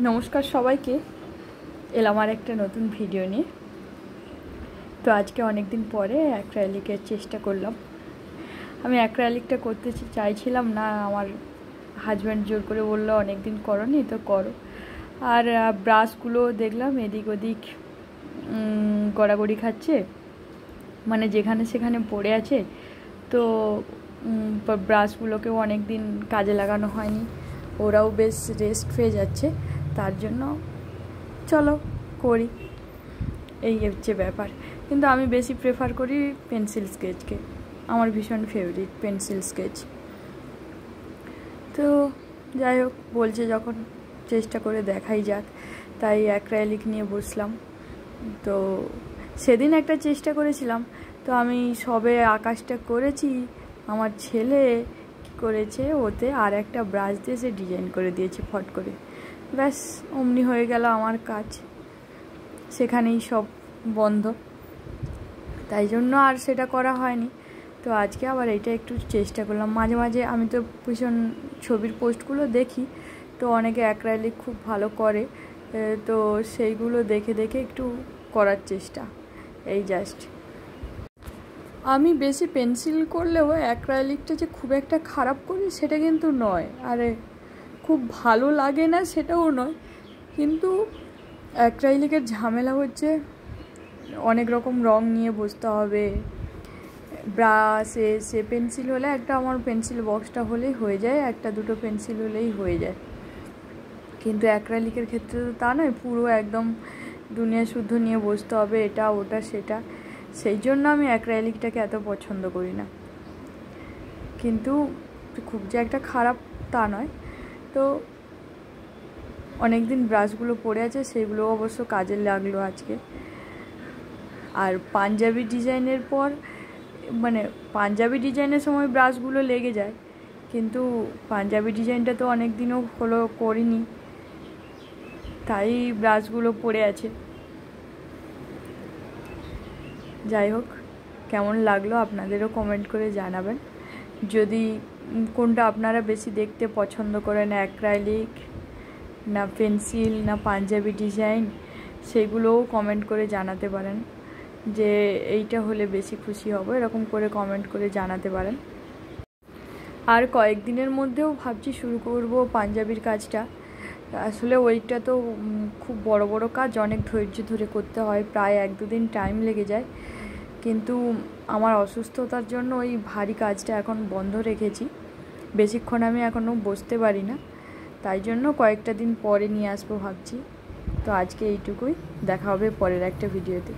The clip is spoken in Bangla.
নমস্কার সবাইকে, এলাম আর একটা নতুন ভিডিও নিয়ে। তো আজকে অনেক দিন পরে অ্যাক্রিলিকের চেষ্টা করলাম। আমি অ্যাক্রিলিকটা করতে চাইছিলাম না, আমার হাজব্যান্ড জোর করে বললো অনেক দিন করোনি তো করো। আর ব্রাশগুলো দেখলাম এদিক ওদিক গড়াগড়ি খাচ্ছে, মানে যেখানে সেখানে পড়ে আছে। তো ব্রাশগুলোকেও অনেক দিন কাজে লাগানো হয়নি, ওরাও বেশ রেস্ট হয়ে যাচ্ছে। তার জন্য চলো করি, এই হচ্ছে ব্যাপার। কিন্তু আমি বেশি প্রেফার করি পেন্সিল স্কেচকে, আমার ভীষণ ফেভারিট পেন্সিল স্কেচ। তো যাই হোক, বলছে যখন চেষ্টা করে দেখাই যাক, তাই অ্যাক্রিলিক নিয়ে বসলাম। তো সেদিন একটা চেষ্টা করেছিলাম, তো আমি সবে আকাশটা করেছি, আমার ছেলে কী করেছে ওতে আর একটা ব্রাশ দিয়ে সে ডিজাইন করে দিয়েছে ফট করে, ব্যাস অমনি হয়ে গেল আমার কাজ, সেখানেই সব বন্ধ। তাই জন্য আর সেটা করা হয়নি। তো আজকে আবার এটা একটু চেষ্টা করলাম। মাঝে মাঝে আমি তো ভীষণ ছবির পোস্টগুলো দেখি, তো অনেকে অ্যাক্রিলিক খুব ভালো করে, তো সেইগুলো দেখে দেখে একটু করার চেষ্টা, এই জাস্ট। আমি বেশি পেন্সিল করলেও অ্যাক্রিলিকটা যে খুব একটা খারাপ করি সেটা কিন্তু নয়, আরে খুব ভালো লাগে না সেটাও নয়, কিন্তু অ্যাক্রিলিকের ঝামেলা হচ্ছে অনেক রকম রং নিয়ে বসতে হবে, ব্রাশ সে পেন্সিল হলে একটা, আমার পেন্সিল বক্সটা হলেই হয়ে যায়, একটা দুটো পেন্সিল হলেই হয়ে যায়। কিন্তু অ্যাক্রিলিকের ক্ষেত্রে তো তা নয়, পুরো একদম দুনিয়া শুদ্ধ নিয়ে বসতে হবে, এটা ওটা সেটা। সেই জন্য আমি অ্যাক্রিলিকটাকে এত পছন্দ করি না, কিন্তু খুব যে একটা খারাপ তা নয়। তো অনেক দিন ব্রাশগুলো পড়ে আছে, সেগুলো অবশ্য কাজে লাগলো আজকে। আর পাঞ্জাবি ডিজাইনের পর, মানে পাঞ্জাবি ডিজাইনের সময় ব্রাশগুলো লেগে যায়, কিন্তু পাঞ্জাবি ডিজাইনটা তো অনেক দিনও হলো করিনি, তাই ব্রাশগুলো পড়ে আছে। যাই হোক, কেমন লাগলো আপনাদেরও কমেন্ট করে জানাবেন। যদি কোনটা আপনারা বেশি দেখতে পছন্দ করেন, অ্যাক্রিলিক না পেন্সিল না পাঞ্জাবি ডিজাইন, সেগুলোও কমেন্ট করে জানাতে পারেন, যে এইটা হলে বেশি খুশি হব, এরকম করে কমেন্ট করে জানাতে পারেন। আর কয়েকদিনের মধ্যেও ভাবছি শুরু করব পাঞ্জাবির কাজটা। আসলে ওইটা তো খুব বড় বড় কাজ, অনেক ধৈর্য ধরে করতে হয়, প্রায় 1-2 দিন টাইম লেগে যায়। কিন্তু আমার অসুস্থতার জন্য ওই ভারী কাজটা এখন বন্ধ রেখেছি, বেশিক্ষণ আমি এখনও বসতে পারি না, তাই জন্য কয়েকটা দিন পরে নিয়ে আসবো ভাবছি। তো আজকে এইটুকুই, দেখা হবে পরের একটা ভিডিওতে।